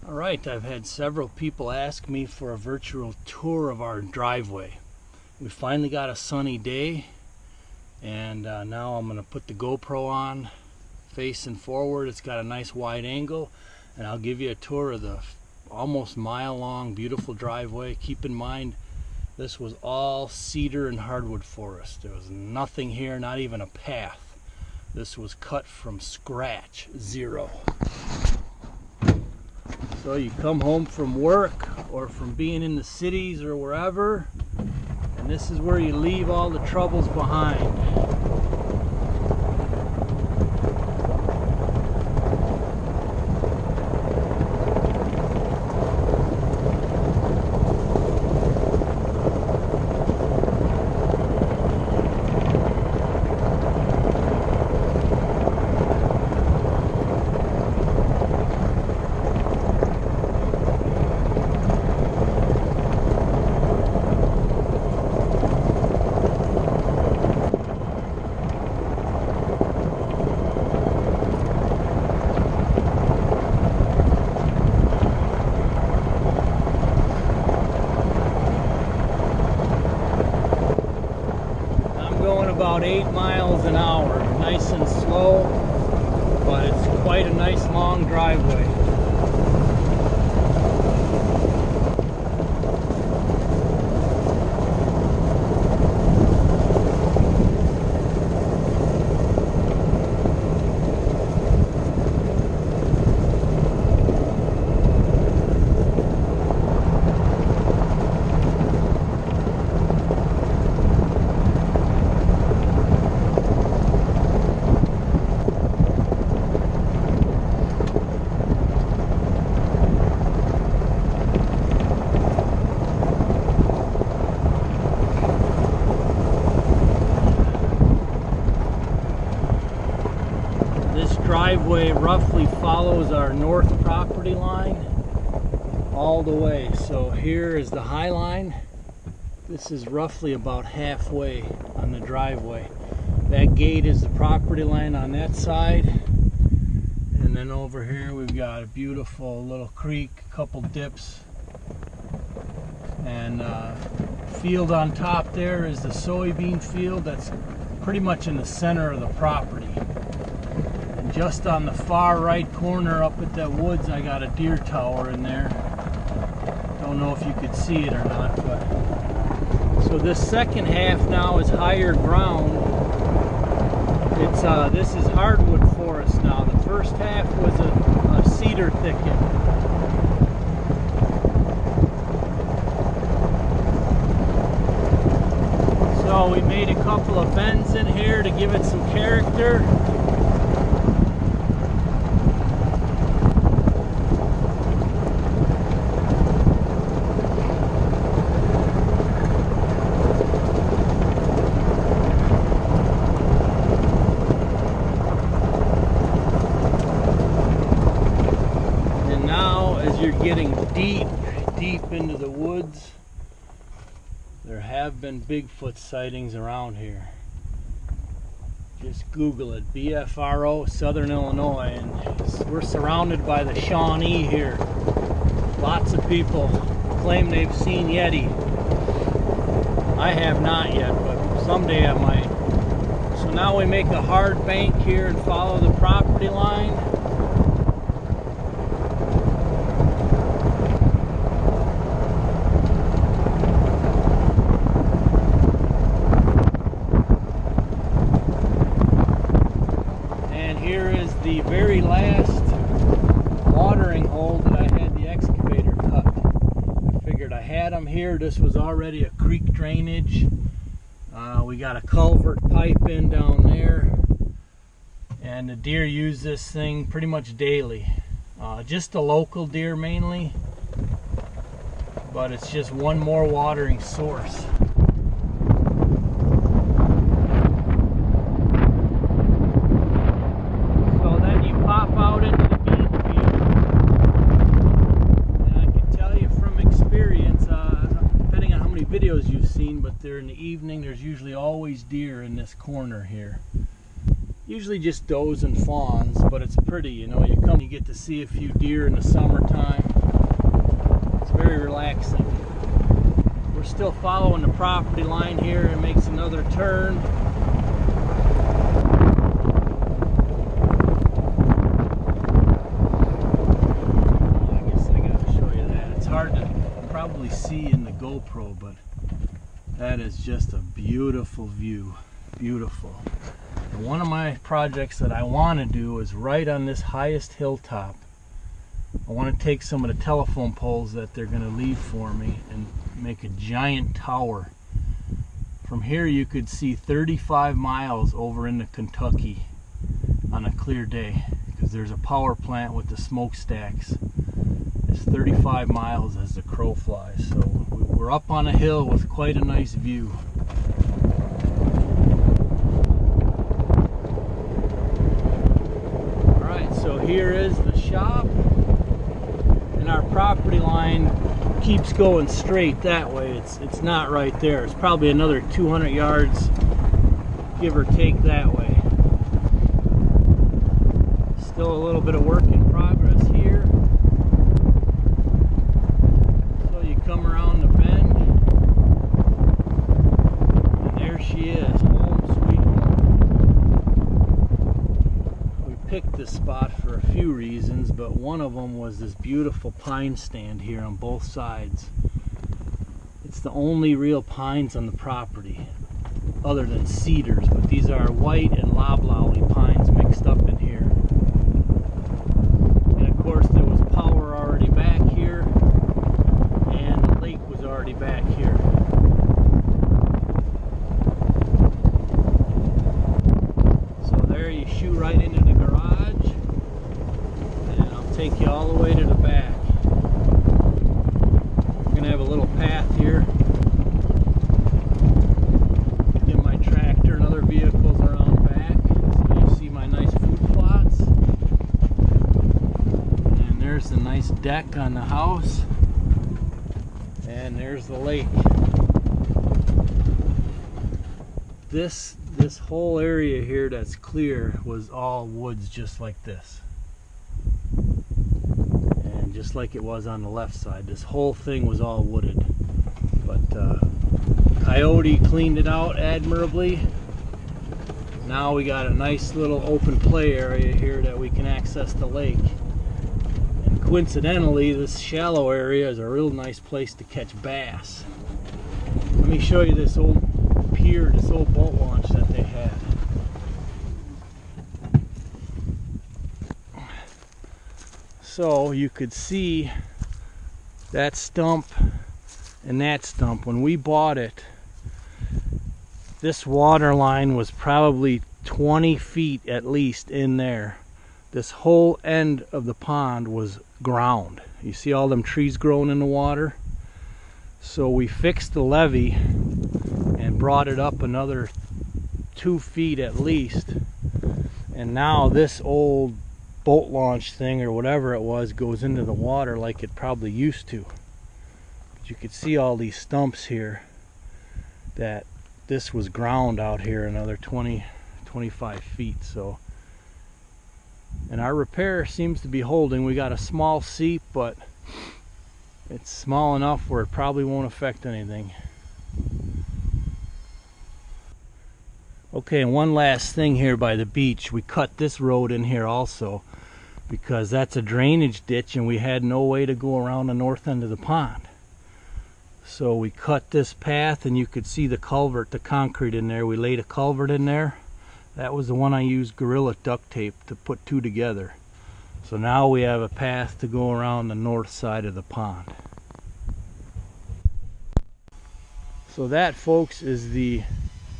Alright, I've had several people ask me for a virtual tour of our driveway. We finally got a sunny day, and now I'm going to put the GoPro on facing forward. It's got a nice wide angle, and I'll give you a tour of the almost mile-long beautiful driveway. Keep in mind, this was all cedar and hardwood forest. There was nothing here, not even a path. This was cut from scratch, zero. So you come home from work or from being in the cities or wherever, and this is where you leave all the troubles behind. About 8 miles an hour, nice and slow, but it's quite a nice long driveway. Driveway roughly follows our north property line all the way. So here is the high line. This is roughly about halfway on the driveway. That gate is the property line on that side, and then over here we've got a beautiful little creek, a couple dips, and field on top there is the soybean field. That's pretty much in the center of the property. Just on the far right corner up at that woods, I got a deer tower in there. Don't know if you could see it or not, but so this second half now is higher ground. It's this is hardwood forest now. The first half was a cedar thicket. So we made a couple of bends in here to give it some character. You're getting deep into the woods. There have been Bigfoot sightings around here. Just Google it, BFRO, Southern Illinois, and we're surrounded by the Shawnee here. Lots of people claim they've seen Yeti. I have not yet, but someday I might. So now we make a hard bank here and follow the property line. Here is the very last watering hole that I had the excavator cut. I figured I had them here. This was already a creek drainage. We got a culvert pipe in down there, and the deer use this thing pretty much daily. Just the local deer mainly, but it's just one more watering source. Videos you've seen, but they're in the evening. There's usually always deer in this corner here. Usually just does and fawns, but it's pretty, you know. You come, you get to see a few deer in the summertime. very relaxing. We're still following the property line here and makes another turn. I guess I gotta show you that. It's hard to probably see in the GoPro, but that is just a beautiful view. Beautiful. And one of my projects that I want to do is right on this highest hilltop. I want to take some of the telephone poles that they're going to leave for me and make a giant tower. From here you could see 35 miles over into Kentucky on a clear day, because there's a power plant with the smokestacks. It's 35 miles as the crow flies. So we're up on a hill with quite a nice view. Alright, so here is the shop. Our property line keeps going straight that way. It's not right there. It's probably another 200 yards, give or take, that way. Still a little bit of work in progress here. So you come around the bend, and there she is, home sweet home. We picked this spot for a few reasons, but one of them was this beautiful pine stand here on both sides. It's the only real pines on the property other than cedars, but these are white and loblolly pines mixed up in here. And of course there was power already back here, and the lake was already back here. So there you shoot right into the garage, and I'll take you all the way to the back. We're gonna have a little path here. Get my tractor and other vehicles around back, so you see my nice food plots. And there's the nice deck on the house. And there's the lake. This whole area here that's clear was all woods just like this. And just like it was on the left side, this whole thing was all wooded. But Coyote cleaned it out admirably. Now we got a nice little open play area here that we can access the lake. And coincidentally, this shallow area is a real nice place to catch bass. Let me show you this old pier, this old boat launch that they had. So you could see that stump and that stump. When we bought it, this water line was probably 20 feet at least in there. This whole end of the pond was ground. You see all them trees growing in the water? So we fixed the levee and brought it up another 2 feet at least. And now this old boat launch thing or whatever it was goes into the water like it probably used to. But you could see all these stumps here that this was ground out here another 20-25 feet. So, and our repair seems to be holding. We got a small seep, but it's small enough where it probably won't affect anything. Okay, and one last thing here by the beach. We cut this road in here also because that's a drainage ditch and we had no way to go around the north end of the pond. So we cut this path, and you could see the culvert, the concrete in there. We laid a culvert in there. That was the one I used Gorilla duct tape to put two together. So now we have a path to go around the north side of the pond. So that, folks, is the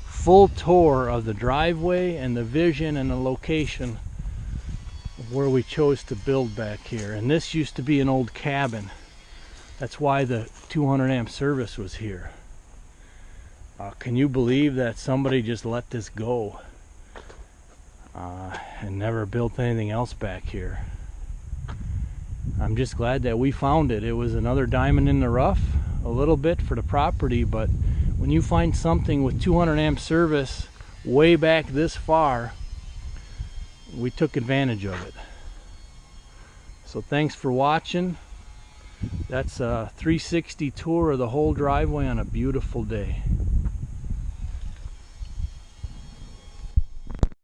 full tour of the driveway and the vision and the location of where we chose to build back here. And this used to be an old cabin. That's why the 200 amp service was here. Can you believe that somebody just let this go and never built anything else back here? I'm just glad that we found it. It was another diamond in the rough a little bit for the property, but when you find something with 200 amp service way back this far, we took advantage of it. So thanks for watching. That's a 360 tour of the whole driveway on a beautiful day.